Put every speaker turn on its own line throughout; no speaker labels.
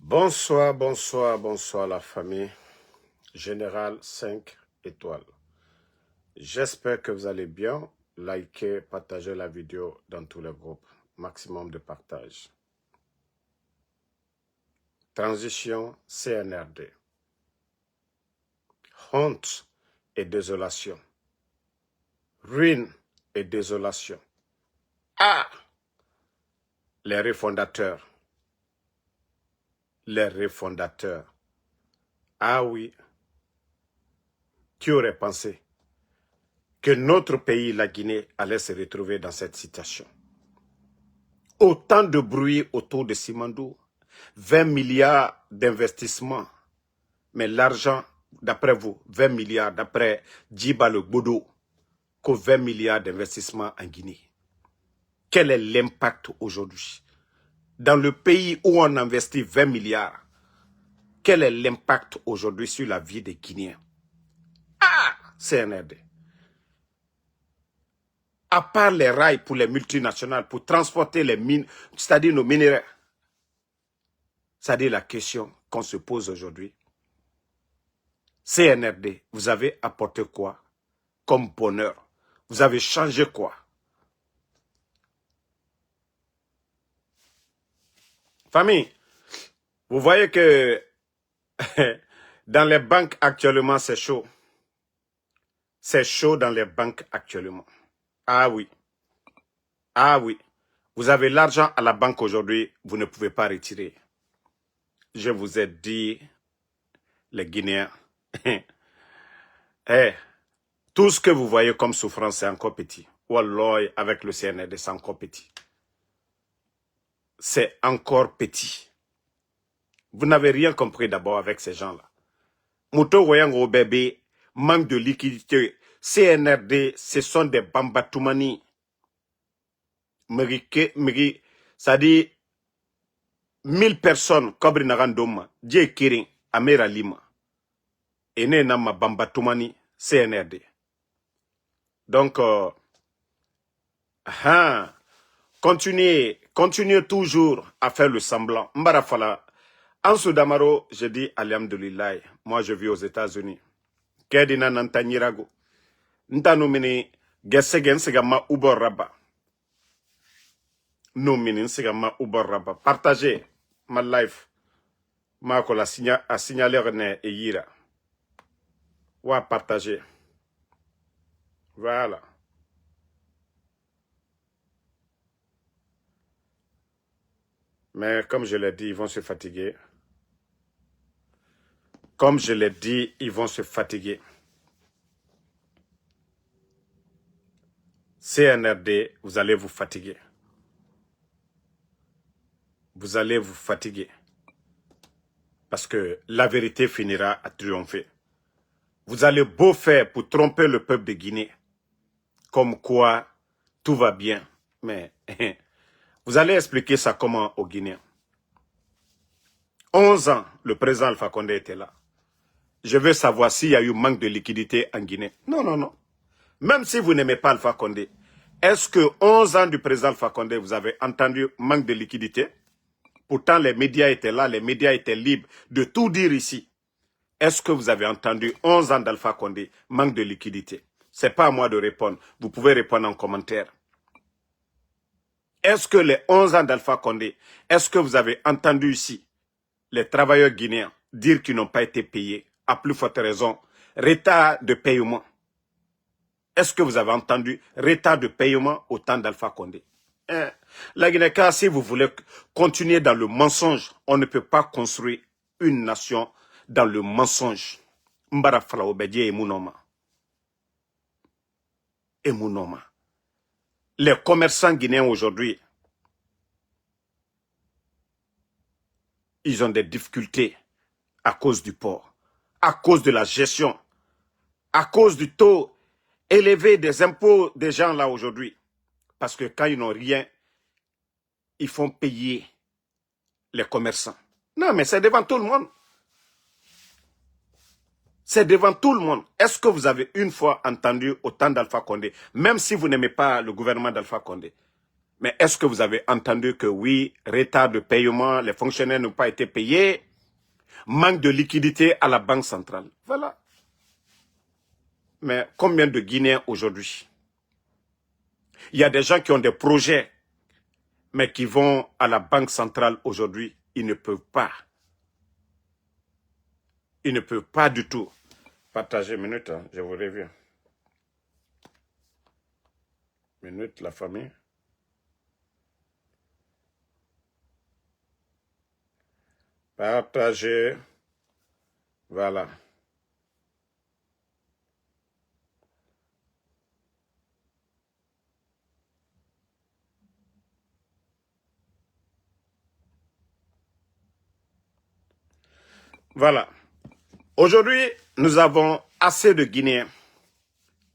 Bonsoir, bonsoir, bonsoir la famille. Général 5 étoiles. J'espère que vous allez bien. Likez, partagez la vidéo dans tous les groupes. Maximum de partage. Transition CNRD. Honte et désolation. Ruine et désolation. Ah! Les refondateurs. Les refondateurs. Ah oui. Qui aurait pensé que notre pays, la Guinée, allait se retrouver dans cette situation? Autant de bruit autour de Simandou, 20 milliards d'investissements. Mais l'argent, d'après vous, 20 milliards, d'après Djiba le Bodo, que 20 milliards d'investissements en Guinée. Quel est l'impact aujourd'hui? Dans le pays où on investit 20 milliards, quel est l'impact aujourd'hui sur la vie des Guinéens? Ah, CNRD. À part les rails pour les multinationales, pour transporter les mines, c'est-à-dire nos minéraux. C'est-à-dire la question qu'on se pose aujourd'hui. CNRD, vous avez apporté quoi comme bonheur? Vous avez changé quoi? Famille, vous voyez que dans les banques actuellement, c'est chaud. C'est chaud dans les banques actuellement. Ah oui. Ah oui. Vous avez l'argent à la banque aujourd'hui, vous ne pouvez pas retirer. Je vous ai dit, les Guinéens, tout ce que vous voyez comme souffrance, c'est encore petit. Wallah, avec le CNRD, c'est encore petit. C'est encore petit. Vous n'avez rien compris d'abord avec ces gens-là. Moto Woyango bébé, manque de liquidité. CNRD, ce sont des bambatoumani. Ça dit 1000 personnes, Kobri Narandoma, Dje Kirin, Amera Lima. Et ne nama bambatoumani, CNRD. Donc, continuez toujours à faire le semblant. Mbarafala. En Soudamaro, je dis Alhamdulillah. Moi, je vis aux États-Unis. Kedina Nantanyirago. Ntanumini, Gesegen Segama Ubor Rabba. Numini Segama Ubor Rabba. Partagez ma life. Mako la signaler ne e yira. Wa partager. Voilà. Mais comme je l'ai dit, ils vont se fatiguer. Comme je l'ai dit, ils vont se fatiguer. CNRD, vous allez vous fatiguer. Vous allez vous fatiguer. Parce que la vérité finira à triompher. Vous allez beau faire pour tromper le peuple de Guinée. Comme quoi, tout va bien. Mais vous allez expliquer ça comment aux Guinéens? 11 ans, le président Alpha Condé était là. Je veux savoir s'il y a eu manque de liquidité en Guinée. Non, non, non. Même si vous n'aimez pas Alpha Condé, est-ce que 11 ans du président Alpha Condé, vous avez entendu manque de liquidité? Pourtant, les médias étaient là, les médias étaient libres de tout dire ici. Est-ce que vous avez entendu 11 ans d'Alpha Condé, manque de liquidité? Ce n'est pas à moi de répondre. Vous pouvez répondre en commentaire. Est-ce que les 11 ans d'Alpha Condé, est-ce que vous avez entendu ici les travailleurs guinéens dire qu'ils n'ont pas été payés? À plus forte raison, retard de paiement. Est-ce que vous avez entendu retard de paiement au temps d'Alpha Condé? La Guinée, si vous voulez continuer dans le mensonge, on ne peut pas construire une nation dans le mensonge. Mbara Falaobedie et Mounoma. Et Mounoma. Les commerçants guinéens aujourd'hui, ils ont des difficultés à cause du port, à cause de la gestion, à cause du taux élevé des impôts des gens là aujourd'hui. Parce que quand ils n'ont rien, ils font payer les commerçants. Non, mais c'est devant tout le monde. C'est devant tout le monde. Est-ce que vous avez une fois entendu au temps d'Alpha Condé, même si vous n'aimez pas le gouvernement d'Alpha Condé, Mais est-ce que vous avez entendu que oui, retard de paiement, les fonctionnaires n'ont pas été payés, manque de liquidité à la Banque centrale. Voilà. Mais combien de Guinéens aujourd'hui? Il y a des gens qui ont des projets, mais qui vont à la Banque centrale aujourd'hui. Ils ne peuvent pas. Ils ne peuvent pas du tout. Partagez une minute, hein, je vous reviens. Minute, la famille. Partagez. Voilà. Voilà. Aujourd'hui, nous avons assez de Guinéens,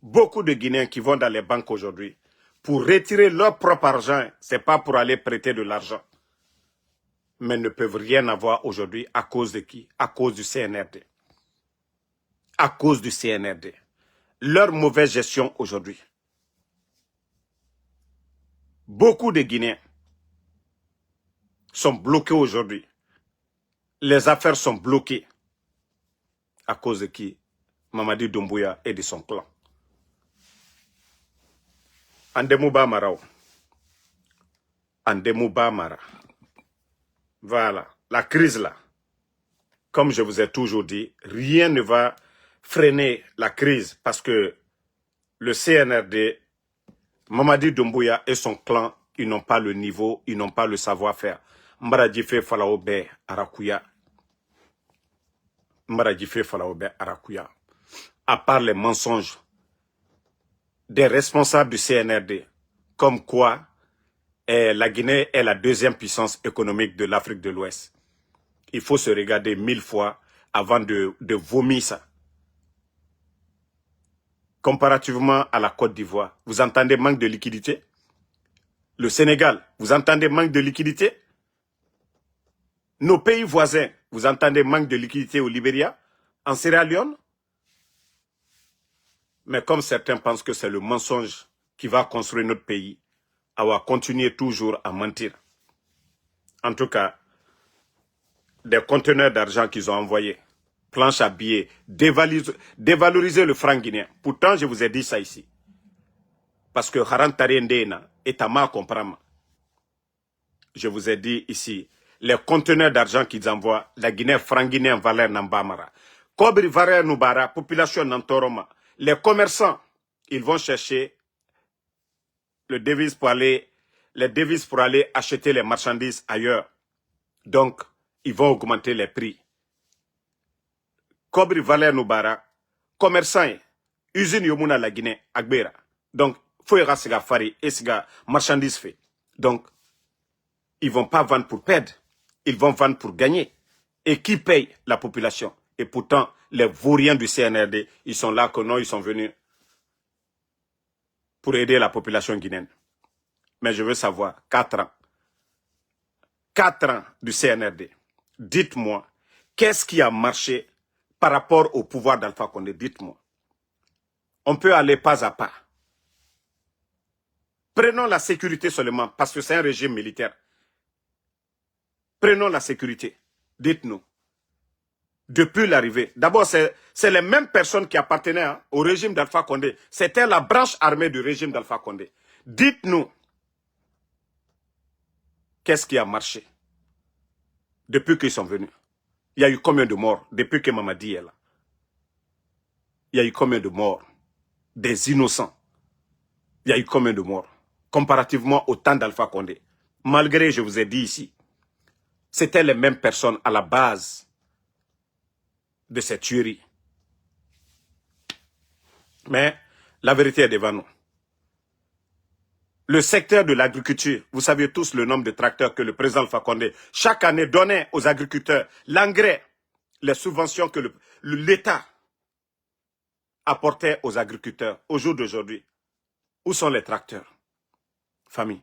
beaucoup de Guinéens qui vont dans les banques aujourd'hui pour retirer leur propre argent. Ce n'est pas pour aller prêter de l'argent. Mais ne peuvent rien avoir aujourd'hui à cause de qui? À cause du CNRD. À cause du CNRD. Leur mauvaise gestion aujourd'hui. Beaucoup de Guinéens sont bloqués aujourd'hui. Les affaires sont bloquées. À cause de qui? Mamadi Doumbouya et de son clan. Andemouba Marao. Andemouba Mara. Voilà. La crise là. Comme je vous ai toujours dit, rien ne va freiner la crise parce que le CNRD, Mamadi Doumbouya et son clan, ils n'ont pas le niveau, ils n'ont pas le savoir-faire. Mbaradjife Falaobe Arakuya. Mbaradjife Falaobe Arakuya. À part les mensonges des responsables du CNRD, comme quoi la Guinée est la deuxième puissance économique de l'Afrique de l'Ouest. Il faut se regarder 1000 fois avant de vomir ça. Comparativement à la Côte d'Ivoire, vous entendez manque de liquidité? Le Sénégal, vous entendez manque de liquidité? Nos pays voisins, vous entendez manque de liquidité au Libéria, en Sierra Leone? Mais comme certains pensent que c'est le mensonge qui va construire notre pays, on va continuer toujours à mentir. En tout cas, des conteneurs d'argent qu'ils ont envoyés, planches à billets, dévaloriser le franc guinéen. Pourtant, je vous ai dit ça ici. Parce que Harantari Ndena est à ma comprendre. Je vous ai dit ici, les conteneurs d'argent qu'ils envoient, la Guinée franc guinéen valeur Nambamara. Kobri valeur Nubara, population Nantoroma. Les commerçants, ils vont chercher les devises pour aller acheter les marchandises ailleurs. Donc, ils vont augmenter les prix. Kobri valeur Nubara, commerçants, usine Yomuna la Guinée, Agbera. Donc, faut y siga fari et siga marchandises fait. Donc, ils vont pas vendre pour perdre. Ils vont vendre pour gagner. Et qui paye? La population. Et pourtant, les vauriens du CNRD, ils sont là que non, ils sont venus pour aider la population guinéenne. Mais je veux savoir, 4 ans. 4 ans du CNRD. Dites-moi, qu'est-ce qui a marché par rapport au pouvoir d'Alpha Condé? Dites-moi. On peut aller pas à pas. Prenons la sécurité seulement, parce que c'est un régime militaire. Prenons la sécurité. Dites-nous. Depuis l'arrivée, d'abord, c'est les mêmes personnes qui appartenaient au régime d'Alpha Condé. C'était la branche armée du régime d'Alpha Condé. Dites-nous, qu'est-ce qui a marché depuis qu'ils sont venus? Il y a eu combien de morts depuis que Mamadi est là? Il y a eu combien de morts? Des innocents. Il y a eu combien de morts? Comparativement au temps d'Alpha Condé. Malgré, je vous ai dit ici, c'était les mêmes personnes à la base de cette tuerie. Mais la vérité est devant nous. Le secteur de l'agriculture, vous savez tous le nombre de tracteurs que le président Alpha Condé chaque année donnait aux agriculteurs, l'engrais, les subventions que l'État apportait aux agriculteurs au jour d'aujourd'hui. Où sont les tracteurs? Famille,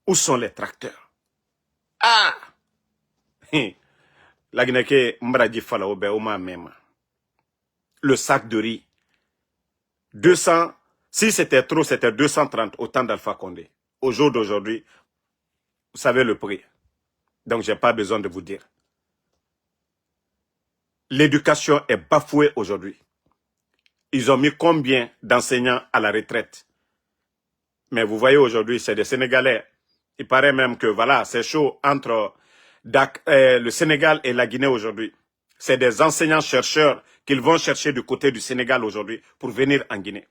où sont les tracteurs? Ah! La Guinée Mbradi Falaobe Oma Mema. Le sac de riz. 200, si c'était trop, c'était 230 au temps d'Alpha Condé. au jour d'aujourd'hui, vous savez le prix. Donc, je n'ai pas besoin de vous dire. L'éducation est bafouée aujourd'hui. Ils ont mis combien d'enseignants à la retraite? Mais vous voyez aujourd'hui, c'est des Sénégalais. Il paraît même que voilà, c'est chaud entre le Sénégal et la Guinée aujourd'hui. C'est des enseignants-chercheurs qu'ils vont chercher du côté du Sénégal aujourd'hui pour venir en Guinée.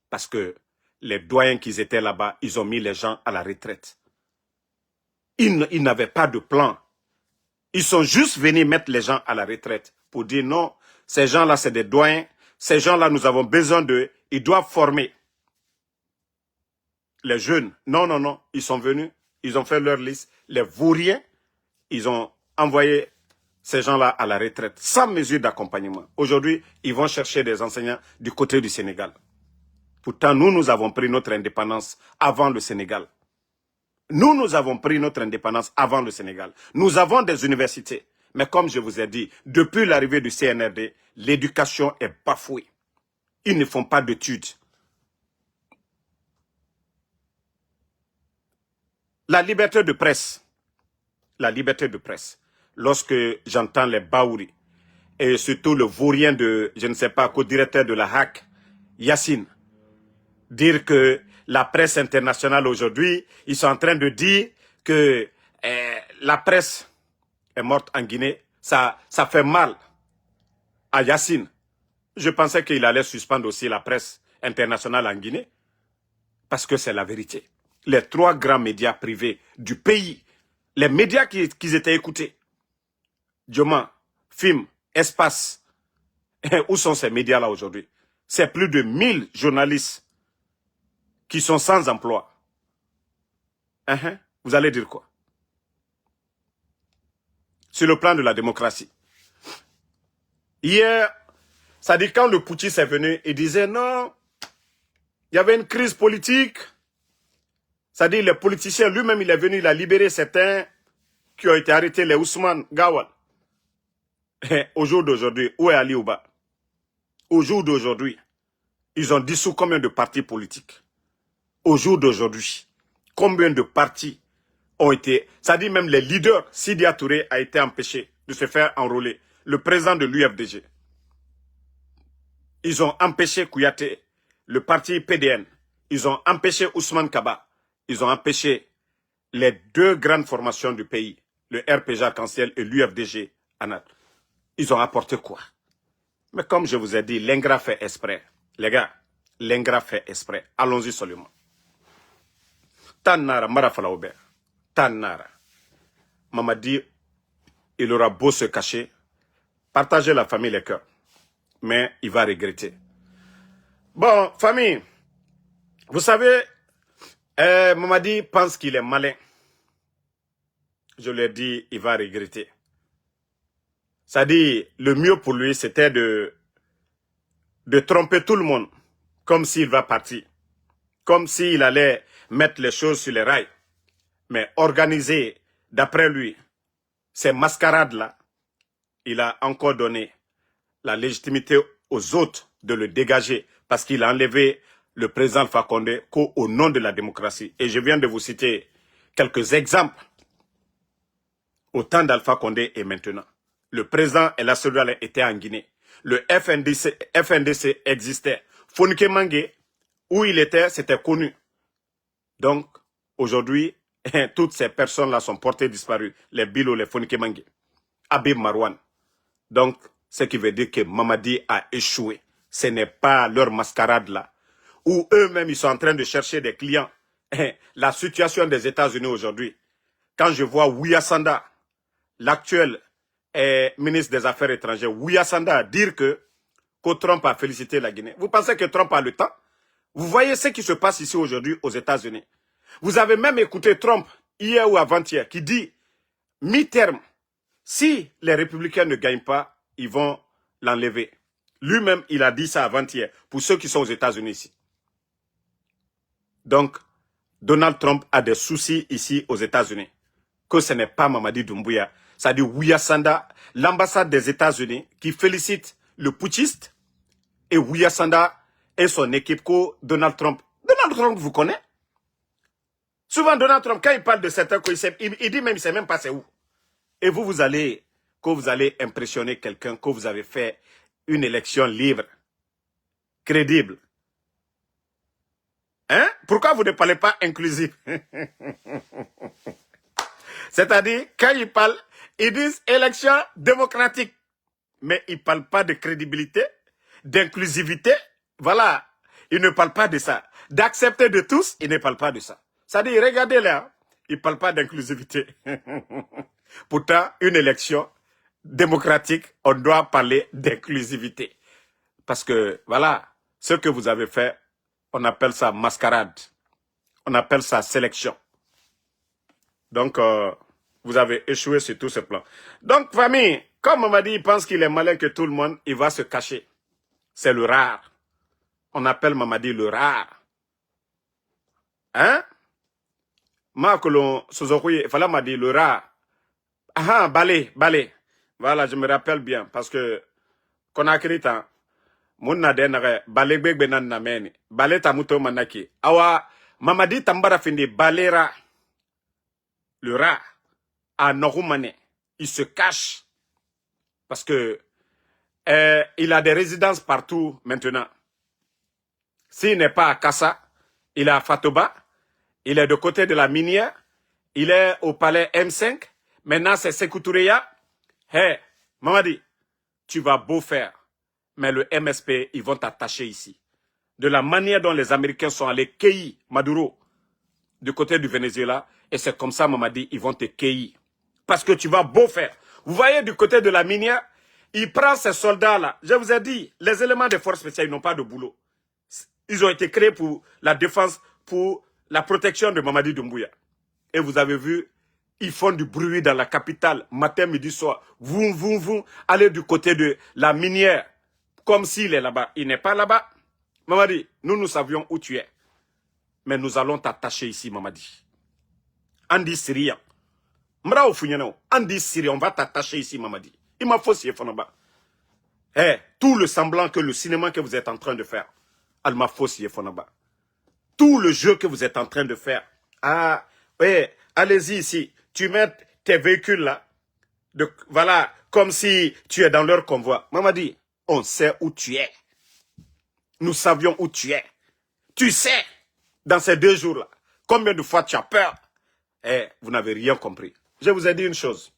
Parce que les doyens qui étaient là-bas, ils ont mis les gens à la retraite. Ils n'avaient pas de plan. Ils sont juste venus mettre les gens à la retraite pour dire non, ces gens-là, c'est des doyens. Ces gens-là, nous avons besoin d'eux. Ils doivent former les jeunes. Non, non, non. Ils sont venus. Ils ont fait leur liste. Les vauriens, ils ont envoyé ces gens-là à la retraite sans mesure d'accompagnement. Aujourd'hui, ils vont chercher des enseignants du côté du Sénégal. Pourtant, nous avons pris notre indépendance avant le Sénégal. Nous avons pris notre indépendance avant le Sénégal. Nous avons des universités. Mais comme je vous ai dit, depuis l'arrivée du CNRD, l'éducation est bafouée. Ils ne font pas d'études. La liberté de presse. La liberté de presse. Lorsque j'entends les Baouri, et surtout le vaurien de, je ne sais pas, co-directeur de la HAC, Yassine, dire que la presse internationale aujourd'hui, ils sont en train de dire que la presse est morte en Guinée. Ça fait mal à Yassine. Je pensais qu'il allait suspendre aussi la presse internationale en Guinée. Parce que c'est la vérité. Les 3 grands médias privés du pays, les médias qui étaient écoutés, Dioma, Film, Espace, où sont ces médias-là aujourd'hui? C'est plus de 1000 journalistes qui sont sans emploi. Vous allez dire quoi? Sur le plan de la démocratie. Hier, ça dit quand le putschiste est venu, il disait non, il y avait une crise politique. Ça dit les politiciens, lui-même il est venu, il a libéré certains qui ont été arrêtés, les Ousmane Gawal. Au jour d'aujourd'hui, où est Ali Ouba? Au jour d'aujourd'hui, ils ont dissous combien de partis politiques? Au jour d'aujourd'hui, combien de partis ont été... Ça dit même les leaders, Sidia Touré a été empêché de se faire enrôler. Le président de l'UFDG. Ils ont empêché Kouyaté, le parti PDN. Ils ont empêché Ousmane Kaba. Ils ont empêché les 2 grandes formations du pays, le RPG Arc-en-Ciel et l'UFDG Anat. Ils ont apporté quoi? Mais comme je vous ai dit, l'ingrat fait exprès. Les gars, l'ingrat fait exprès. Allons-y seulement. Tannara, Marafala Aubert. Tannara. Mamadi, il aura beau se cacher, partager la famille les cœurs. Mais il va regretter. Bon, famille, vous savez, Mamadi pense qu'il est malin. Je lui ai dit, il va regretter. Ça dit, le mieux pour lui, c'était de tromper tout le monde, comme s'il va partir. Comme s'il allait mettre les choses sur les rails. Mais organiser, d'après lui, ces mascarades-là, il a encore donné la légitimité aux autres de le dégager parce qu'il a enlevé le président Alpha Condé au nom de la démocratie. Et je viens de vous citer quelques exemples au temps d'Alpha Condé et maintenant. Le président El Assoudal était en Guinée. Le FNDC existait. Fonike Mangue, où il était, c'était connu. Donc, aujourd'hui, toutes ces personnes-là sont portées disparues. Les Bilo, les Fonike Mangue. Habib Marwan. Donc, ce qui veut dire que Mamadi a échoué. Ce n'est pas leur mascarade là. Où eux-mêmes, ils sont en train de chercher des clients. La situation des États-Unis aujourd'hui. Quand je vois Ouya Sanda, l'actuel ministre des Affaires étrangères, Ouya Sanda, dire que Trump a félicité la Guinée. Vous pensez que Trump a le temps? Vous voyez ce qui se passe ici aujourd'hui aux États-Unis. Vous avez même écouté Trump, hier ou avant-hier, qui dit, mi-terme, si les républicains ne gagnent pas, ils vont l'enlever. Lui-même, il a dit ça avant-hier, pour ceux qui sont aux États-Unis ici. Donc, Donald Trump a des soucis ici aux États-Unis. Que ce n'est pas Mamadi Doumbouya. Ça dit Ouya Sanda, l'ambassade des États-Unis, qui félicite le putschiste, et Ouya Sanda et son équipe, Donald Trump. Donald Trump vous connaît? Souvent, Donald Trump, quand il parle de certains concepts, il dit même, il ne sait même pas c'est où. Et vous allez, quand vous allez impressionner quelqu'un, que vous avez fait une élection libre, crédible. Hein? Pourquoi vous ne parlez pas inclusif? C'est-à-dire, quand ils parlent, ils disent élection démocratique. Mais ils ne parlent pas de crédibilité, d'inclusivité. Voilà. Ils ne parlent pas de ça. D'accepter de tous, ils ne parlent pas de ça. C'est-à-dire, regardez là, ils ne parlent pas d'inclusivité. Pourtant, une élection démocratique, on doit parler d'inclusivité. Parce que, voilà, ce que vous avez fait, on appelle ça mascarade. On appelle ça sélection. Donc, vous avez échoué sur tout ce plan. Donc, famille, comme on m'a dit, il pense qu'il est malin que tout le monde, il va se cacher. C'est le rare. On appelle Mamadi le rare. Hein? Makolon Sozokouye, il fallait m'a dit le rare. Ah, balé. Voilà, je me rappelle bien. Parce que, qu'on a écrit, mon nadenare, balé benan nameni, balé tamuto manaki. Awa, Mamadi tambara findi balera. Le rat, à Norumane, il se cache. Parce que, il a des résidences partout maintenant. S'il n'est pas à Kassa, il est à Fatoba, il est de côté de la minière, il est au palais M5, maintenant c'est Sekoutureya. Hé, Mamadi, tu vas beau faire, mais le MSP, ils vont t'attacher ici. De la manière dont les Américains sont allés cueillir Maduro du côté du Venezuela, et c'est comme ça, Mamadi, ils vont te cueillir. Parce que tu vas beau faire. Vous voyez du côté de la minière, il prend ces soldats-là. Je vous ai dit, les éléments des forces spéciales, ils n'ont pas de boulot. Ils ont été créés pour la défense, pour la protection de Mamadi Doumbouya. Et vous avez vu, ils font du bruit dans la capitale, matin, midi, soir. Vous, allez du côté de la minière, comme s'il est là-bas. Il n'est pas là-bas. Mamadi, nous savions où tu es. Mais nous allons t'attacher ici, Mamadi. Andi Syrian. Mrao Funyano, Andi Syrian, on va t'attacher ici, Mamadi. Il m'a faussé, Fonaba. Eh, tout le semblant que le cinéma que vous êtes en train de faire, Alma Fossi et Fonaba. Tout le jeu que vous êtes en train de faire. Ah, oui, allez-y ici. Tu mets tes véhicules là. Voilà, comme si tu es dans leur convoi. Mamadi, on sait où tu es. Nous savions où tu es. Tu sais, dans ces 2 jours-là, combien de fois tu as peur. Eh, vous n'avez rien compris. Je vous ai dit une chose.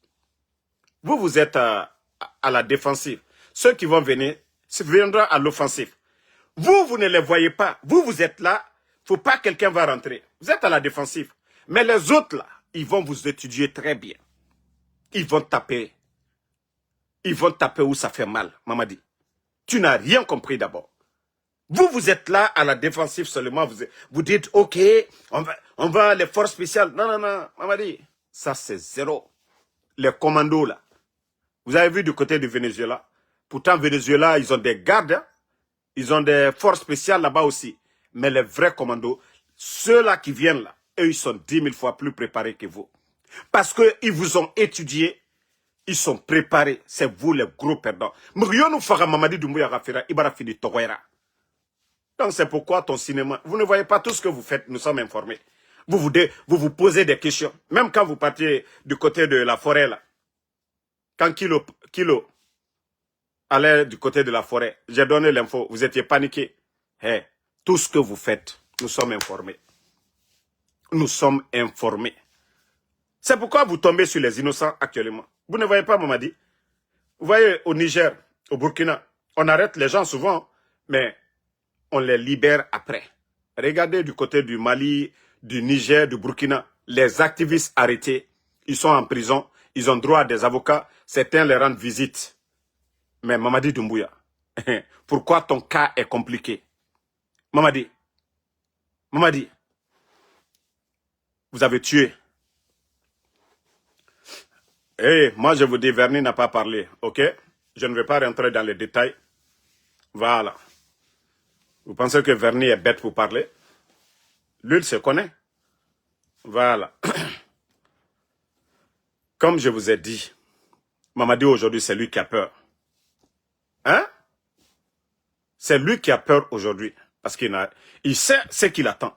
Vous êtes à la défensive. Ceux qui vont venir, viendront à l'offensive. Vous ne les voyez pas. Vous êtes là. Il ne faut pas que quelqu'un va rentrer. Vous êtes à la défensive. Mais les autres, là, ils vont vous étudier très bien. Ils vont taper. Ils vont taper où ça fait mal, Mamadi. Tu n'as rien compris d'abord. Vous êtes là à la défensive seulement. Vous dites, OK, on va les forces spéciales. Non, Mamadi. Ça, c'est zéro. Les commandos, là. Vous avez vu du côté du Venezuela. Pourtant, Venezuela, ils ont des gardes. Hein? Ils ont des forces spéciales là-bas aussi. Mais les vrais commandos, ceux-là qui viennent là, eux, ils sont 10 000 fois plus préparés que vous. Parce qu'ils vous ont étudié. Ils sont préparés. C'est vous les gros perdants. Donc c'est pourquoi ton cinéma, vous ne voyez pas tout ce que vous faites, nous sommes informés. Vous posez des questions. Même quand vous partiez du côté de la forêt là. Quand Kilo allait du côté de la forêt, j'ai donné l'info, vous étiez paniqués. Hey, tout ce que vous faites, nous sommes informés. Nous sommes informés. C'est pourquoi vous tombez sur les innocents actuellement. Vous ne voyez pas, Mamadi? Vous voyez, au Niger, au Burkina, on arrête les gens souvent, mais on les libère après. Regardez du côté du Mali, du Niger, du Burkina, les activistes arrêtés, ils sont en prison, ils ont droit à des avocats, certains les rendent visite. Mais Mamadi Doumbouya, pourquoi ton cas est compliqué? Mamadi, vous avez tué. Moi je vous dis, Verny n'a pas parlé, ok? Je ne vais pas rentrer dans les détails. Voilà. Vous pensez que Verny est bête pour parler? Lui, il se connaît. Voilà. Comme je vous ai dit, Mamadi aujourd'hui, c'est lui qui a peur. Hein? C'est lui qui a peur aujourd'hui. Parce qu'il sait ce qu'il attend.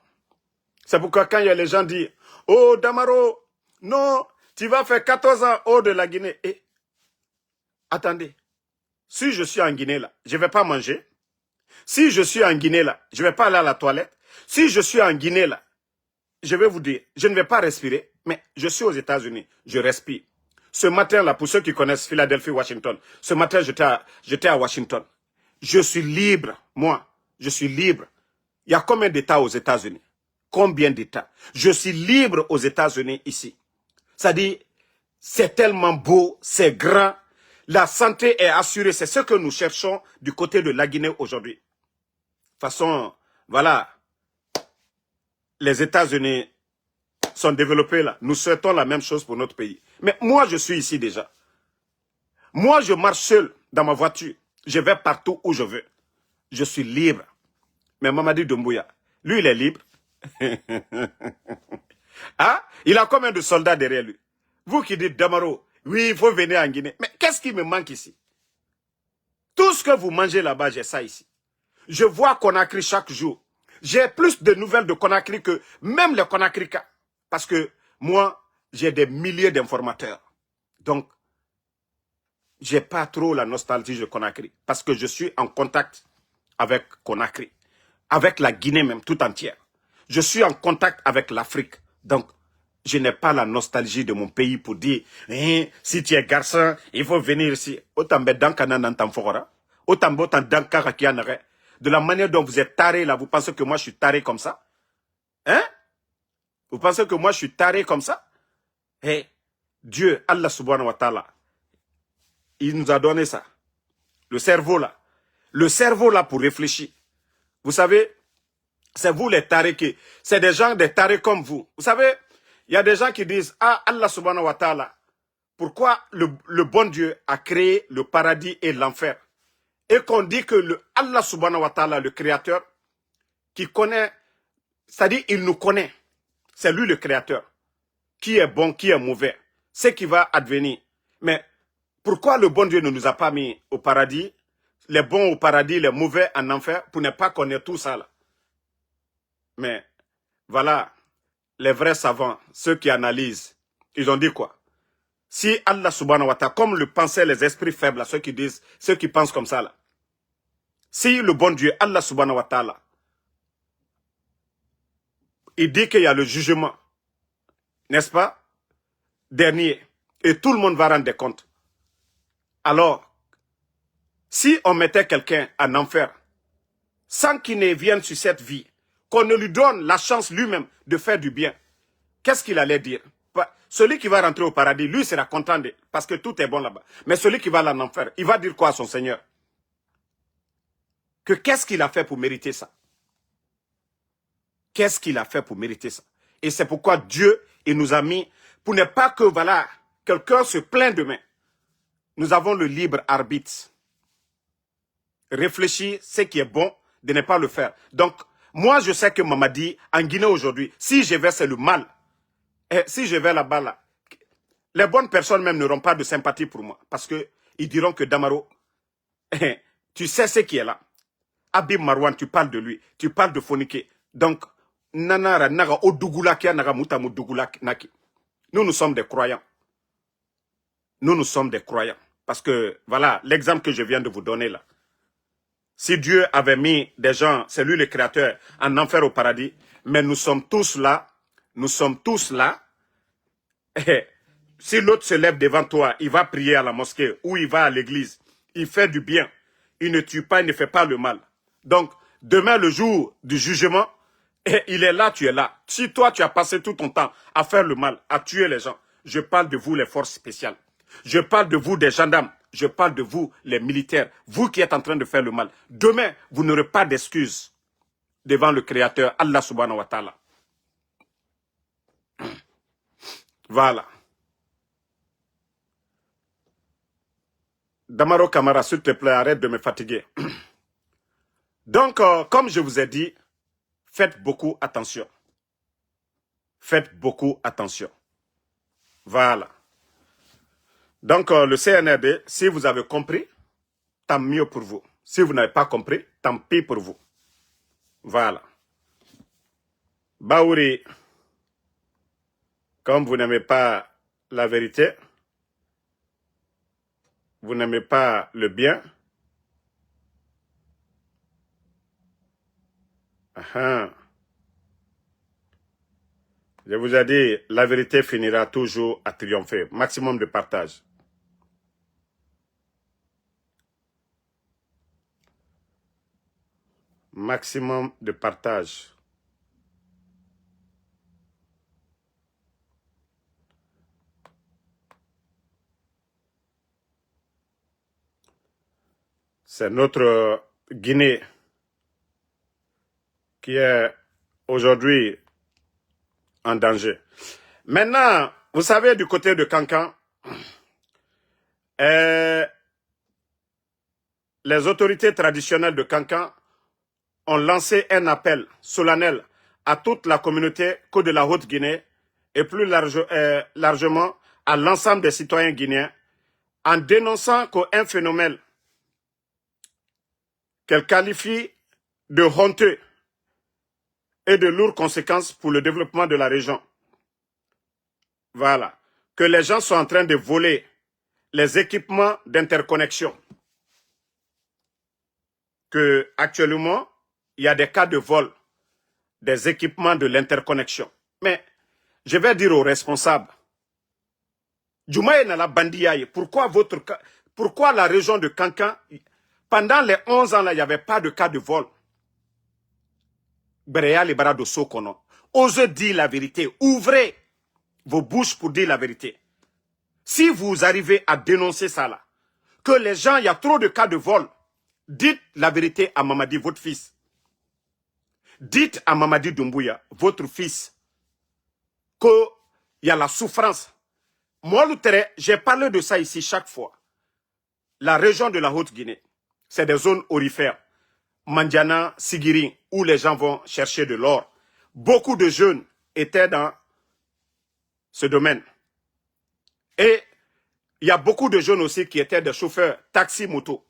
C'est pourquoi quand il y a les gens qui disent, oh Damaro, non, tu vas faire 14 ans hors de la Guinée. Et attendez, si je suis en Guinée là, je ne vais pas manger. Si je suis en Guinée là, je ne vais pas aller à la toilette. Si je suis en Guinée là, je vais vous dire, je ne vais pas respirer, mais je suis aux États-Unis, je respire. Ce matin là, pour ceux qui connaissent Philadelphie, Washington, ce matin j'étais à Washington. Je suis libre, moi, je suis libre. Il y a combien d'États aux États-Unis? Combien d'États? Je suis libre aux États-Unis ici. C'est-à-dire, c'est tellement beau, c'est grand. La santé est assurée. C'est ce que nous cherchons du côté de la Guinée aujourd'hui. De toute façon, voilà, les États-Unis sont développés là. Nous souhaitons la même chose pour notre pays. Mais moi, je suis ici déjà. Moi, je marche seul dans ma voiture. Je vais partout où je veux. Je suis libre. Mais Mamadi Doumbouya, lui, il est libre. Ah, il a combien de soldats derrière lui? Vous qui dites, Damaro, oui, il faut venir en Guinée. Mais qu'est-ce qui me manque ici? Tout ce que vous mangez là-bas, j'ai ça ici. Je vois Conakry chaque jour. J'ai plus de nouvelles de Conakry que même les Conakrykas. Parce que moi, j'ai des milliers d'informateurs. Donc, j'ai pas trop la nostalgie de Conakry. Parce que je suis en contact avec Conakry. Avec la Guinée même, tout entière. Je suis en contact avec l'Afrique. Donc, je n'ai pas la nostalgie de mon pays pour dire, si tu es garçon, il faut venir ici. De la manière dont vous êtes taré là, vous pensez que moi je suis taré comme ça? Hein? Vous pensez que moi je suis taré comme ça? Hey, Dieu, Allah subhanahu wa ta'ala, il nous a donné ça. Le cerveau là. Le cerveau là pour réfléchir. Vous savez, c'est vous les tarés qui... C'est des gens des tarés comme vous. Vous savez, il y a des gens qui disent, ah, Allah subhanahu wa ta'ala, pourquoi le bon Dieu a créé le paradis et l'enfer? Et qu'on dit que le Allah subhanahu wa ta'ala, le créateur, qui connaît, c'est-à-dire il nous connaît. C'est lui le créateur. Qui est bon, qui est mauvais. C'est qui va advenir. Mais pourquoi le bon Dieu ne nous a pas mis au paradis, les bons au paradis, les mauvais en enfer, pour ne pas connaître tout ça là? Mais voilà, les vrais savants, ceux qui analysent, ils ont dit quoi? Si Allah subhanahu wa ta'ala, comme le pensaient les esprits faibles, ceux qui disent, ceux qui pensent comme ça là, si le bon Dieu, Allah subhanahu wa ta'ala, il dit qu'il y a le jugement, n'est-ce pas, dernier, et tout le monde va rendre des comptes. Alors, si on mettait quelqu'un en enfer, sans qu'il ne vienne sur cette vie, qu'on ne lui donne la chance lui-même de faire du bien, qu'est-ce qu'il allait dire? Celui qui va rentrer au paradis, lui sera content parce que tout est bon là-bas. Mais celui qui va en enfer, il va dire quoi à son Seigneur? Que qu'est-ce qu'il a fait pour mériter ça? Qu'est-ce qu'il a fait pour mériter ça? Et c'est pourquoi Dieu, il nous a mis, pour ne pas que, voilà, quelqu'un se plaint demain. Nous avons le libre arbitre. Réfléchir, ce qui est bon, de ne pas le faire. Donc, moi, je sais que Mamadi, en Guinée aujourd'hui, si je vais, c'est le mal. Et si je vais là-bas, là, les bonnes personnes même n'auront pas de sympathie pour moi. Parce qu'ils diront que Damaro, tu sais ce qui est là. Abim Marwan, tu parles de lui. Tu parles de Fonike. Donc, Nanara, Naga, Odugulakia, Naga, Mutamu, Naki. Nous sommes des croyants. Nous sommes des croyants. Parce que, voilà, l'exemple que je viens de vous donner là. Si Dieu avait mis des gens, c'est lui le créateur, en enfer au paradis, mais nous sommes tous là. Nous sommes tous là. Et si l'autre se lève devant toi, il va prier à la mosquée ou il va à l'église. Il fait du bien. Il ne tue pas, il ne fait pas le mal. Donc, demain, le jour du jugement, il est là, tu es là. Si toi, tu as passé tout ton temps à faire le mal, à tuer les gens, je parle de vous, les forces spéciales. Je parle de vous, des gendarmes. Je parle de vous, les militaires. Vous qui êtes en train de faire le mal. Demain, vous n'aurez pas d'excuses devant le Créateur, Allah subhanahu wa ta'ala. Voilà. Damaro Camara, s'il te plaît, arrête de me fatiguer. Donc, comme je vous ai dit, faites beaucoup attention. Faites beaucoup attention. Voilà. Donc, le CNRD, si vous avez compris, tant mieux pour vous. Si vous n'avez pas compris, tant pis pour vous. Voilà. Baouri, comme vous n'aimez pas la vérité, vous n'aimez pas le bien, je vous ai dit, la vérité finira toujours à triompher. Maximum de partage. Maximum de partage. C'est notre Guinée qui est aujourd'hui en danger. Maintenant, vous savez, du côté de Cancan, les autorités traditionnelles de Cancan ont lancé un appel solennel à toute la communauté que de la Haute-Guinée et plus largement à l'ensemble des citoyens guinéens en dénonçant qu'un phénomène qu'elle qualifie de honteux et de lourdes conséquences pour le développement de la région. Voilà. Que les gens sont en train de voler les équipements d'interconnexion. Que actuellement, il y a des cas de vol des équipements de l'interconnexion. Mais je vais dire aux responsables, Djoumaye Nala Bandiaye, pourquoi la région de Cancan, pendant les 11 ans là, il n'y avait pas de cas de vol? Berea les bras de Sokono. Osez dire la vérité. Ouvrez vos bouches pour dire la vérité. Si vous arrivez à dénoncer ça là, que les gens, il y a trop de cas de vol, dites la vérité à Mamadi, votre fils. Dites à Mamadi Doumbouya, votre fils, qu'il y a la souffrance. Moi, Loutere, j'ai parlé de ça ici chaque fois. La région de la Haute-Guinée, c'est des zones aurifères. Mandiana, Sigiri, où les gens vont chercher de l'or. Beaucoup de jeunes étaient dans ce domaine. Et il y a beaucoup de jeunes aussi qui étaient des chauffeurs taxi-moto.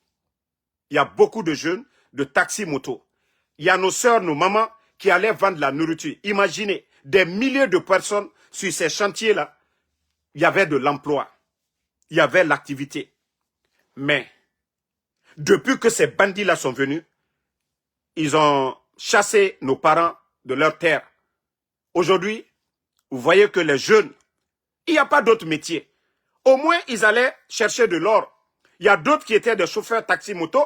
Il y a beaucoup de jeunes de taxi-moto. Il y a nos sœurs, nos mamans qui allaient vendre la nourriture. Imaginez, des milliers de personnes sur ces chantiers-là. Il y avait de l'emploi. Il y avait l'activité. Mais, depuis que ces bandits-là sont venus, ils ont chassé nos parents de leur terre. Aujourd'hui, vous voyez que les jeunes, il n'y a pas d'autre métier. Au moins, ils allaient chercher de l'or. Il y a d'autres qui étaient des chauffeurs taxi-moto.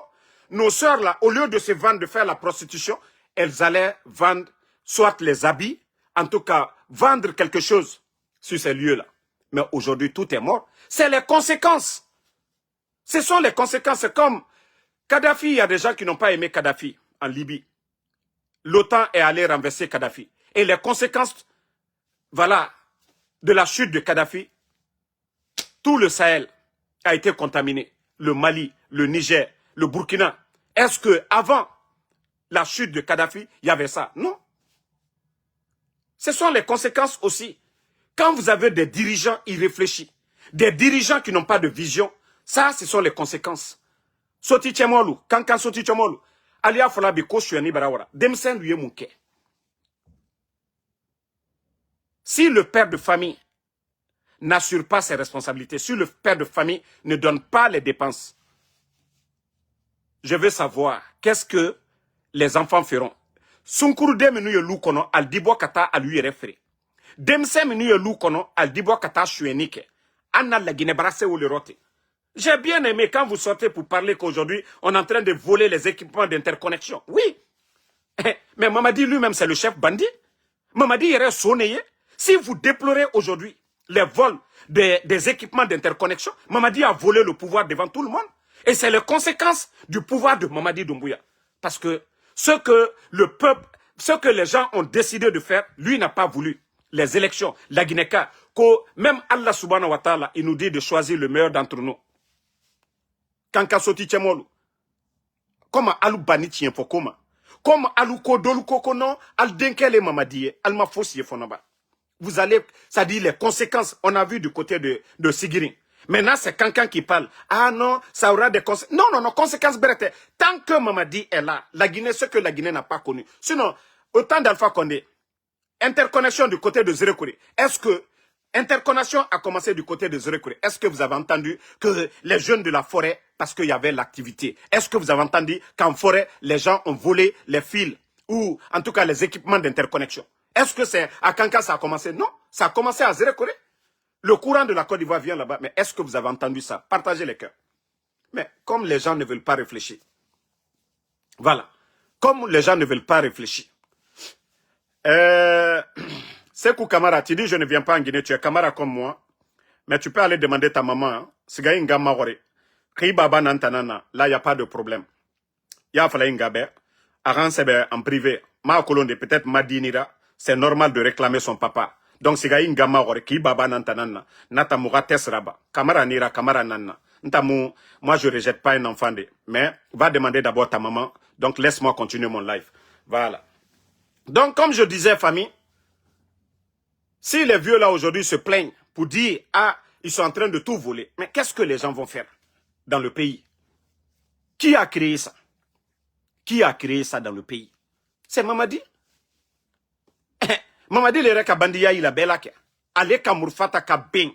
Nos sœurs, là, au lieu de se vendre, de faire la prostitution, elles allaient vendre soit les habits, en tout cas, vendre quelque chose sur ces lieux-là. Mais aujourd'hui, tout est mort. C'est les conséquences. Ce sont les conséquences. C'est comme Kadhafi, il y a des gens qui n'ont pas aimé Kadhafi en Libye. L'OTAN est allé renverser Kadhafi. Et les conséquences, voilà, de la chute de Kadhafi, tout le Sahel a été contaminé. Le Mali, le Niger, le Burkina. Est-ce que avant la chute de Kadhafi, il y avait ça? Non. Ce sont les conséquences aussi. Quand vous avez des dirigeants irréfléchis, des dirigeants qui n'ont pas de vision, ça, ce sont les conséquences. Soti Tchemolu, Kankan Soti Tchemolu, Alia Folabi Koshuani Barawara, Demsen Luyemunke. Si le père de famille n'assure pas ses responsabilités, si le père de famille ne donne pas les dépenses, je veux savoir qu'est-ce que les enfants feront. Sunkuru de menu yelu kono al dibo kata alu yerefre. Demse menu yelu kono al dibo kata shuenike. Anna la Guinée brassé ou le roté. J'ai bien aimé quand vous sortez pour parler qu'aujourd'hui on est en train de voler les équipements d'interconnexion. Oui. Mais Mamadi lui-même c'est le chef bandit. Mamadi irait sonner. Si vous déplorez aujourd'hui les vols des équipements d'interconnexion, Mamadi a volé le pouvoir devant tout le monde. Et c'est les conséquences du pouvoir de Mamadi Doumbouya. Parce que ce que le peuple, ce que les gens ont décidé de faire, lui n'a pas voulu. Les élections, la Guinée-Ka, que même Allah subhanahu wa ta'ala, il nous dit de choisir le meilleur d'entre nous. Kanka soti tchemolu. Comme Alou bani tien fokoma. Comme Alou kodolu kokono, al denkele Mamadi, al mafossi fonaba. Vous allez, ça dit les conséquences, on a vu du côté de Sigiri. Maintenant, c'est quelqu'un qui parle. Ah non, ça aura des conséquences. Non, non, non, conséquences brettes. Tant que Mamadi est là, la Guinée, ce que la Guinée n'a pas connu. Sinon, autant d'Alpha Condé, Interconnexion du côté de Zérekuri. Est-ce que interconnexion a commencé du côté de Zérekuri? Est-ce que vous avez entendu que les jeunes de la forêt, parce qu'il y avait l'activité, est-ce que vous avez entendu qu'en forêt, les gens ont volé les fils ou en tout cas les équipements d'interconnexion? Est-ce que c'est à Kanka ça a commencé? Non, ça a commencé à Zérekuri. Le courant de la Côte d'Ivoire vient là-bas. Mais est-ce que vous avez entendu ça? Partagez les cœurs. Mais comme les gens ne veulent pas réfléchir, voilà. Comme les gens ne veulent pas réfléchir. Sekou Kamara, tu dis je ne viens pas en Guinée, tu es Kamara comme moi. Mais tu peux aller demander ta maman. Siga inga magore. Ki baba nantanana. Là, il n'y a pas de problème. Il y a fallu ingabe. Aran sebe en privé. Ma kolonde peut-être madinira. C'est normal de réclamer son papa. Donc siga inga magore. Ki baba nantanana. Nata moura tesraba. Kamara nira, kamara nana. Ntamou, moi je rejette pas un enfant de. Mais va demander d'abord ta maman. Donc laisse-moi continuer mon live. Voilà. Donc comme je disais famille, si les vieux là aujourd'hui se plaignent pour dire, ah, ils sont en train de tout voler. Mais qu'est-ce que les gens vont faire dans le pays? Qui a créé ça? Qui a créé ça dans le pays? C'est Mamadi. Mamadi le reka bandiya il a belaka. Ale kamurfata ka ben.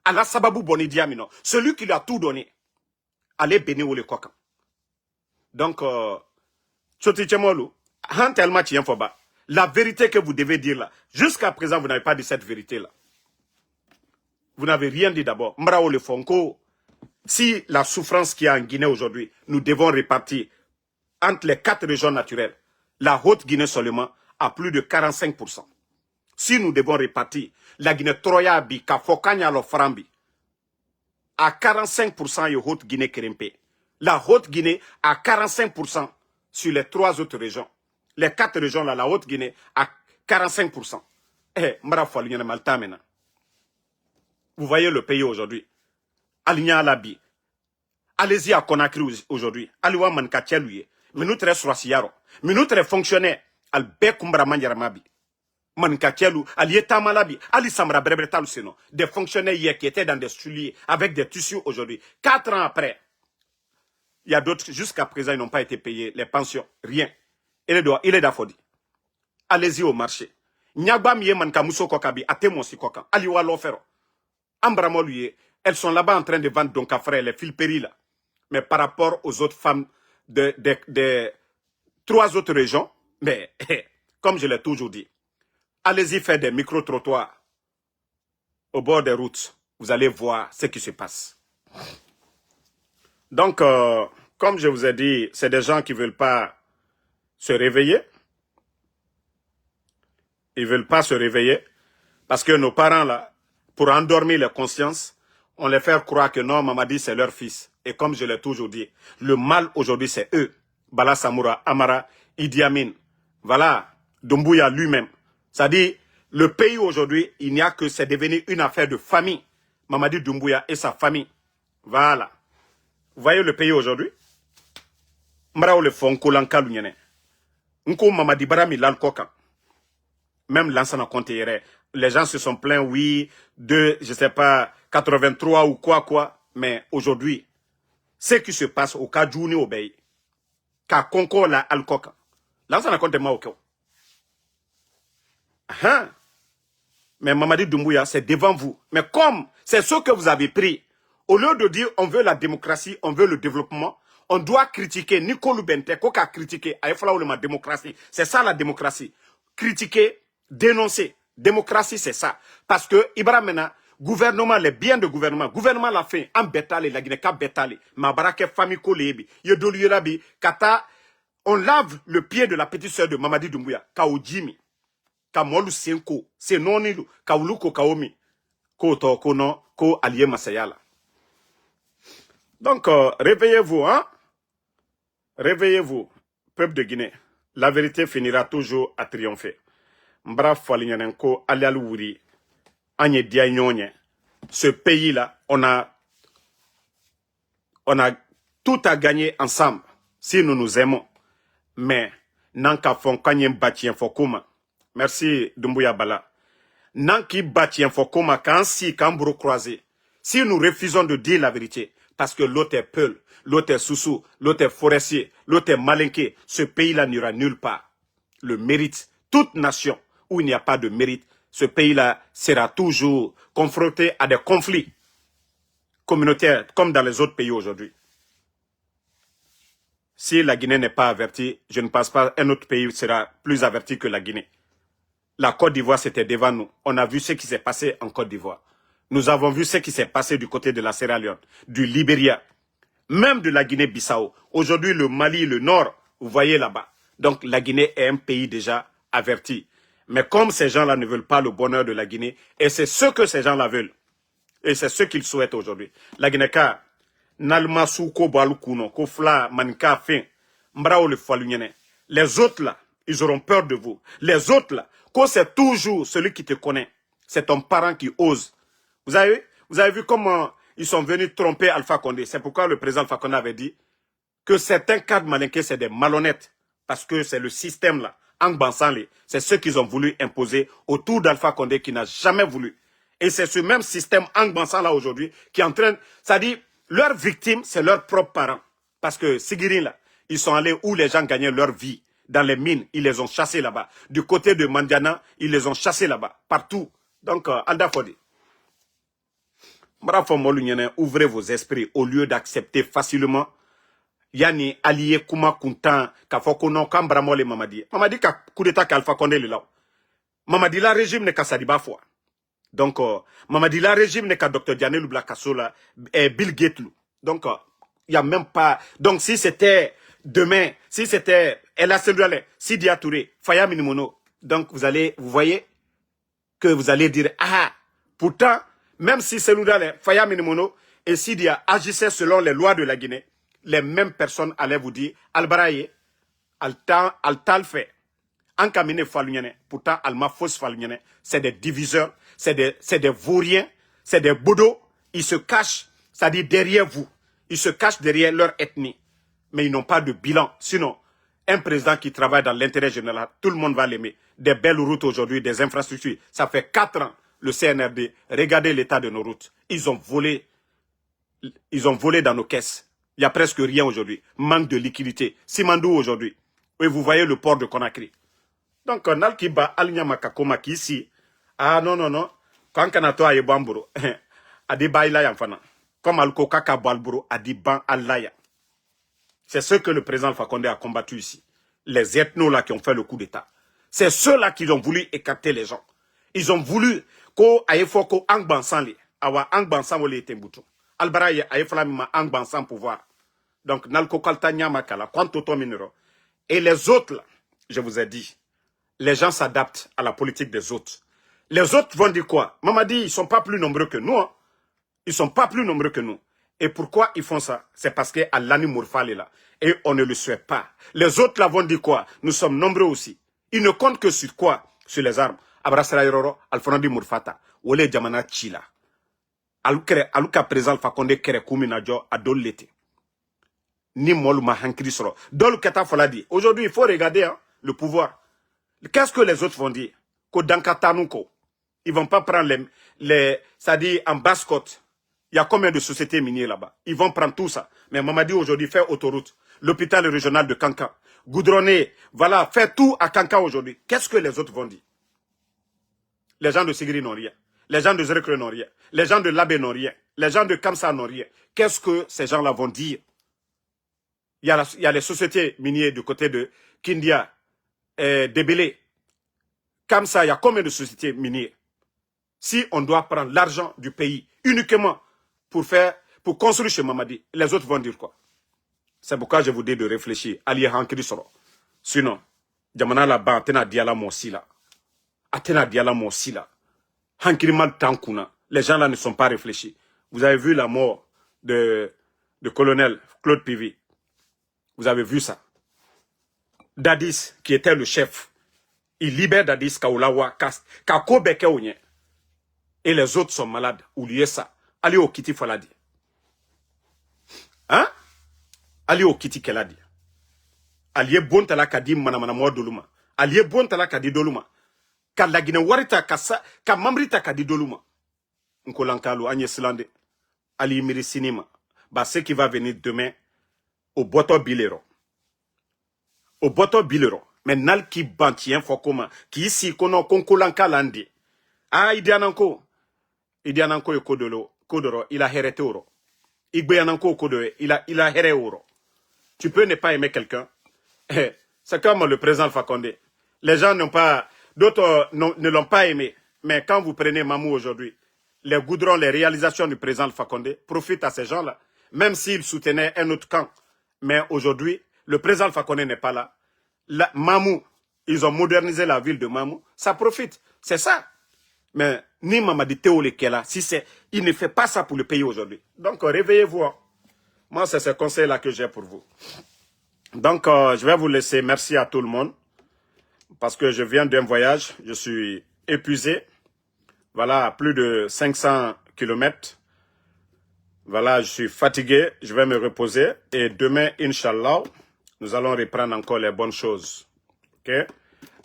Ala sababu boni diamino. Celui qui lui a tout donné. Ale bene ou le koka. Donc, Choti Chemolu, tellement tient foba. La vérité que vous devez dire là, jusqu'à présent, vous n'avez pas dit cette vérité-là. Vous n'avez rien dit d'abord. Mbrao le Fonko, si la souffrance qu'il y a en Guinée aujourd'hui, nous devons répartir entre les 4 régions naturelles, la Haute-Guinée seulement a plus de 45%. Si nous devons répartir la Guinée Troyabi, Kafokanya, Loframbi, à 45% et Haute-Guinée Kerempe. La Haute-Guinée à 45% sur les 3 autres régions. Les 4 régions là, la Haute-Guinée à 45%. Eh, vous voyez le pays aujourd'hui. Aligna Alabi. Allez-y à Conakry aujourd'hui. Aliwa Mankatialouye. Minutre Swasiaro. Minutre fonctionnaire. Albe Kumbra Manjaramabi. Mankatialou. Alieta Malabi. Ali Samra Brebretal Seno. Des fonctionnaires hier qui étaient dans des souliers avec des tissus aujourd'hui. 4 ans après. Il y a d'autres, jusqu'à présent, ils n'ont pas été payés. Les pensions, rien. Il est d'Afodi. Allez-y au marché. Nyagba miye manka muso kokabi, atemo si koka. Aliwa l'ofero. Ambramoluye, elles sont là-bas en train de vendre donc à frère les fils péris là. Mais par rapport aux autres femmes de 3 autres régions, mais comme je l'ai toujours dit, allez-y faire des micro-trottoirs au bord des routes. Vous allez voir ce qui se passe. Donc, comme je vous ai dit, c'est des gens qui ne veulent pas se réveiller. Ils ne veulent pas se réveiller parce que nos parents, là, pour endormir les consciences, on les fait croire que non, Mamadi, c'est leur fils. Et comme je l'ai toujours dit, le mal aujourd'hui, c'est eux. Bala Samoura, Amara, Idi Amin. Voilà, Doumbouya lui-même. C'est-à-dire, le pays aujourd'hui, il n'y a que c'est devenu une affaire de famille. Mamadi Doumbouya et sa famille. Voilà. Vous voyez le pays aujourd'hui? Mrao le fonko lanka lunyene. Nko Mamadi Barami lalkoka. Même l'ancien compte, les gens se sont plaints, oui, de, je sais pas, 83 ou quoi. Mais aujourd'hui, ce qui se passe au cas d'Ouni au Bay, qu'à Conco la Alcoca, l'ancien compte Maoko. Mais Mamadi Doumbouya, c'est devant vous. Mais comme c'est ce que vous avez pris, au lieu de dire on veut la démocratie, on veut le développement, on doit critiquer Nicolou Bente, qu'on a critiqué, la démocratie. C'est ça la démocratie. Critiquer, dénoncer. Démocratie, c'est ça. Parce que, Ibrahimena, gouvernement, les biens de gouvernement l'a fait en bétale, la Guinée, bétale. Ma barake famille kolébi, yedoluyelabi, kata, on lave le pied de la petite sœur de Mamadi Doumbouya, Kaoudjimi, Kamolu Senko, Senonilu, Kauluko Kaomi, Ko to, ko non, ko allié Masayala. Donc, réveillez-vous, hein? Réveillez-vous, peuple de Guinée. La vérité finira toujours à triompher. Mbra Foalinyanenko, Alialouri, Agne Diagnonye. Ce pays-là, on a tout à gagner ensemble, si nous nous aimons. Mais, Nanka fon kanyem batien fokuma. Merci, Doumbouya Bala. Nanki batien fokuma, kansi kambro croisé. Si nous refusons de dire la vérité, parce que l'autre est Peul, l'autre est Soussou, l'autre est Forestier, l'autre est Malinké, ce pays-là n'ira nulle part. Le mérite, toute nation, où il n'y a pas de mérite, ce pays-là sera toujours confronté à des conflits communautaires comme dans les autres pays aujourd'hui. Si la Guinée n'est pas avertie, je ne pense pas qu'un autre pays sera plus averti que la Guinée. La Côte d'Ivoire, c'était devant nous. On a vu ce qui s'est passé en Côte d'Ivoire. Nous avons vu ce qui s'est passé du côté de la Sierra Leone, du Libéria, même de la Guinée-Bissau. Aujourd'hui, le Mali, le Nord, vous voyez là-bas. Donc la Guinée est un pays déjà averti. Mais comme ces gens-là ne veulent pas le bonheur de la Guinée, et c'est ce que ces gens-là veulent, et c'est ce qu'ils souhaitent aujourd'hui. La Guinée, Nalma Souko Balukuno, Kofla Manka Fin, Mbrao le Falunyene. Les autres là, ils auront peur de vous. Les autres là, quand c'est toujours celui qui te connaît, c'est ton parent qui ose. Vous avez vu comment ils sont venus tromper Alpha Condé. C'est pourquoi le président Alpha Condé avait dit que certains cadres malinqués, c'est des malhonnêtes. Parce que c'est le système là, Angbansanle, c'est ce qu'ils ont voulu imposer autour d'Alpha Condé qui n'a jamais voulu. Et c'est ce même système Angbansan là aujourd'hui qui entraîne, c'est-à-dire, leurs victimes, c'est leurs propres parents. Parce que Sigirin là, ils sont allés où les gens gagnaient leur vie. Dans les mines, ils les ont chassés là-bas. Du côté de Mandiana, ils les ont chassés là-bas. Partout. Donc, Alda Fodi. Ouvrez vos esprits au lieu d'accepter facilement. Yani allié kuma kuntan ka fokono kambra mole Mamadi. Mamadi ka coup d'état qu'Alpha Condé le là. Mamadi la régime ne ka sadiba foi. Donc, Mamadi la régime n'est qu'à Dr. Diané Lubla Kassola et Bill Gates. Donc, il n'y a même pas. Donc, si c'était demain, si c'était Ella Selouale, Sidia Touré, Faya Minimono, donc vous voyez que vous allez dire, ah, pourtant, même si Selouale, Faya Minimono et Sidia agissaient selon les lois de la Guinée, les mêmes personnes allaient vous dire, Albaraye, Altal fait. En camine Falunyane, pourtant Alma Fos Falunyane, c'est des diviseurs, c'est des vauriens, c'est des bodos, ils se cachent, c'est-à-dire derrière vous, ils se cachent derrière leur ethnie, mais ils n'ont pas de bilan. Sinon, un président qui travaille dans l'intérêt général, tout le monde va l'aimer. Des belles routes aujourd'hui, des infrastructures, ça fait 4 ans, le CNRD, regardez l'état de nos routes. Ils ont volé dans nos caisses. Il n'y a presque rien aujourd'hui, manque de liquidité. Simandou aujourd'hui, et vous voyez le port de Conakry. Donc, Nalkiba Alinyamaka Komaki ici, ah non, quand Kanato aye bamburo, adi baila yamfana. Comme Alko Kaka Balburo adi ban alaya. C'est ce que le président Alpha Condé a combattu ici. Les ethnos là qui ont fait le coup d'État. C'est ceux-là qui ont voulu écarter les gens. Ils ont voulu ko aye foko angbansan li, awa angbansan wole tembutu. Albaraye aye flamima angbansan pouvoir. Donc, Nalko Kalta Nyamakala, quanto to minero. Et les autres là, je vous ai dit, les gens s'adaptent à la politique des autres. Les autres vont dire quoi? Mamadi, ils ne sont pas plus nombreux que nous. Hein? Ils ne sont pas plus nombreux que nous. Et pourquoi ils font ça? C'est parce qu'Allah Mourfal est là. Et on ne le souhaite pas. Les autres là vont dire quoi? Nous sommes nombreux aussi. Ils ne comptent que sur quoi? Sur les armes. Abrasra Yororo, Alfonadi Mourfata, Wole Djamana Chila. Aluka présent Fakonde Kere Kuminajo Adolete. Ni Moluma Hankrisro. Dol Keta Foladi. Aujourd'hui, il faut regarder hein, le pouvoir. Qu'est-ce que les autres vont dire? Ils vont pas prendre c'est-à-dire en basse-côte. Il y a combien de sociétés minières là-bas? Ils vont prendre tout ça. Mais Mamadi aujourd'hui fait autoroute. L'hôpital régional de Kankan. Goudronné. Voilà, fait tout à Kankan aujourd'hui. Qu'est-ce que les autres vont dire? Les gens de Sigri n'ont rien. Les gens de Zrekre n'ont rien. Les gens de Labé n'ont rien. Les gens de Kamsa n'ont rien. Qu'est-ce que ces gens-là vont dire? Il y a les sociétés minières du côté de Kindia, Débélé. Comme ça, il y a combien de sociétés minières? Si on doit prendre l'argent du pays uniquement pour construire chez Mamadi, les autres vont dire quoi? C'est pourquoi je vous dis de réfléchir. Allié Hankri Soro. Sinon, Jamana là-bas, Atena Diala Monsila. Atena Diala Monsila. Hankri Mal Tankuna. Les gens là ne sont pas réfléchis. Vous avez vu la mort de colonel Claude Pivi. Vous avez vu ça. Dadis, qui était le chef, il libère Dadis Kaolawa, Kako Beke Onye. Et les autres sont malades. Oubliez ça. Allez au Kiti Faladi. Hein? Allez au Kiti Keladi. Allez bon tala kadi manamana mo doluma. Allez bon tala kadi doluma. Ka lagine warita ka mamrita kadi doluma. Nkolankalo Agnès Slande. Ali Miri Sinima. Bah, ce qui va venir demain au Boto Bilero. Au Boto Bilero. mais nal ki bantien fokoma ki si kono konkolanka landi idiananko e kodoro il a hérité oro igbeyananko kodoro il a héré oro. Tu peux ne pas aimer quelqu'un. C'est comme le président Alpha Condé. Les gens n'ont pas, d'autres ne l'ont pas aimé. Mais quand vous prenez Mamou aujourd'hui, les goudrons, les réalisations du président Alpha Condé profitent à ces gens-là, même s'ils soutenaient un autre camp. Mais aujourd'hui, le président Alpha Condé n'est pas là. Mamou, ils ont modernisé la ville de Mamou, ça profite. C'est ça. Mais ni Mamadi Théolé qui est là, il ne fait pas ça pour le pays aujourd'hui. Donc réveillez-vous. Moi, c'est ce conseil-là que j'ai pour vous. Donc, je vais vous laisser. Merci à tout le monde. Parce que je viens d'un voyage. Je suis épuisé. Voilà, plus de 500 kilomètres. Voilà, je suis fatigué. Je vais me reposer. Et demain, Inch'Allah, nous allons reprendre encore les bonnes choses. OK?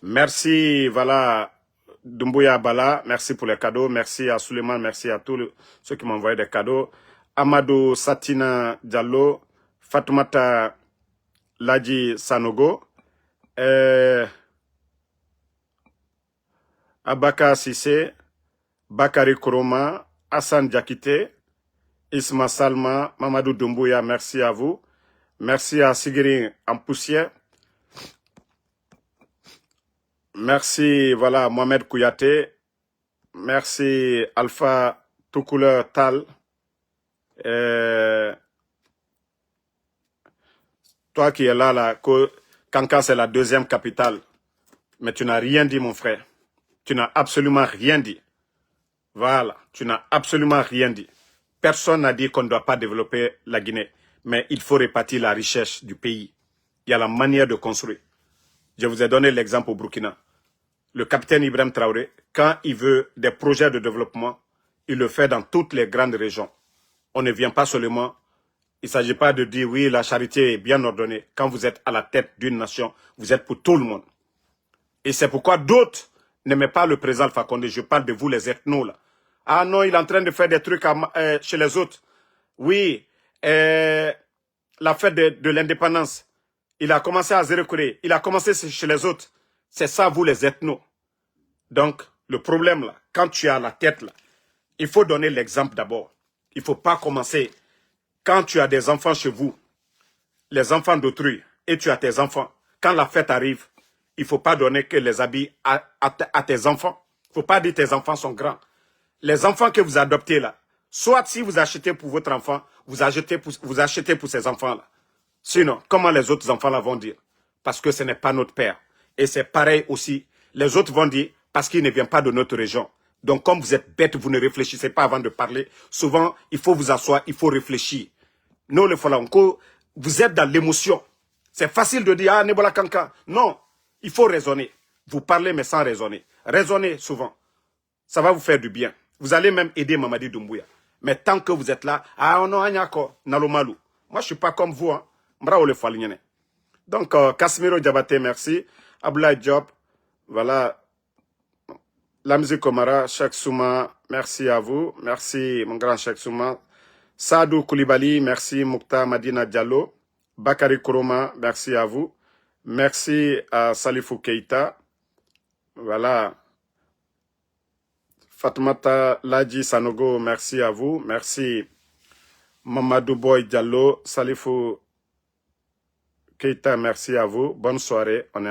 Merci, voilà, Doumbouya Bala. Merci pour les cadeaux. Merci à Suleiman. Merci à tous ceux qui m'ont envoyé des cadeaux. Amadou Satina Diallo. Fatoumata Ladji Sanogo, Abaka Sissé, Bakari Koroma, Hassan Diakité, Isma Salma, Mamadou Doumbouya, merci à vous. Merci à Sigiri Ampoussier. Merci, voilà, Mohamed Kouyaté. Merci, Alpha Toukouleur Tal. Toi qui es là, Kankan c'est la deuxième capitale. Mais tu n'as rien dit, mon frère. Tu n'as absolument rien dit. Voilà, tu n'as absolument rien dit. Personne n'a dit qu'on ne doit pas développer la Guinée. Mais il faut répartir la richesse du pays. Il y a la manière de construire. Je vous ai donné l'exemple au Burkina. Le capitaine Ibrahim Traoré, quand il veut des projets de développement, il le fait dans toutes les grandes régions. On ne vient pas seulement. Il ne s'agit pas de dire, oui, la charité est bien ordonnée. Quand vous êtes à la tête d'une nation, vous êtes pour tout le monde. Et c'est pourquoi d'autres n'aimaient pas le président Alpha Condé. Je parle de vous, les ethnos, là. Ah non, il est en train de faire des trucs chez les autres. Oui, la fête de l'indépendance. Il a commencé à zéro créer. Il a commencé chez les autres. C'est ça, vous, les ethnos. Donc, le problème, là, quand tu es à la tête, là, il faut donner l'exemple d'abord. Il ne faut pas commencer. Quand tu as des enfants chez vous, les enfants d'autrui, et tu as tes enfants, quand la fête arrive, il ne faut pas donner que les habits à tes enfants. Il ne faut pas dire que tes enfants sont grands. Les enfants que vous adoptez là, soit si vous achetez pour votre enfant, vous achetez pour ces enfants-là. Sinon, comment les autres enfants là vont dire? Parce que ce n'est pas notre père. Et c'est pareil aussi. Les autres vont dire parce qu'il ne vient pas de notre région. Donc, comme vous êtes bête, vous ne réfléchissez pas avant de parler. Souvent, il faut vous asseoir, il faut réfléchir. Nous, les Falanco, vous êtes dans l'émotion. C'est facile de dire, ah, Nebola Kanka. Non, il faut raisonner. Vous parlez, mais sans raisonner. Raisonnez souvent. Ça va vous faire du bien. Vous allez même aider Mamadi Doumbouya. Mais tant que vous êtes là, ah, non, Anyako, Nalomalou. Moi, je ne suis pas comme vous, hein. Donc, Casimiro Diabaté, merci. Abdoulaye Diop, voilà. Lamzi Komara, Cheikh Souma, merci à vous. Merci, mon grand Cheikh Souma. Sadou Koulibaly, merci. Moukta Madina Diallo. Bakari Koroma, merci à vous. Merci à Salifou Keita. Voilà. Fatoumata Ladji Sanogo, merci à vous. Merci. Mamadou Boy Diallo. Salifou Keita, merci à vous. Bonne soirée. On est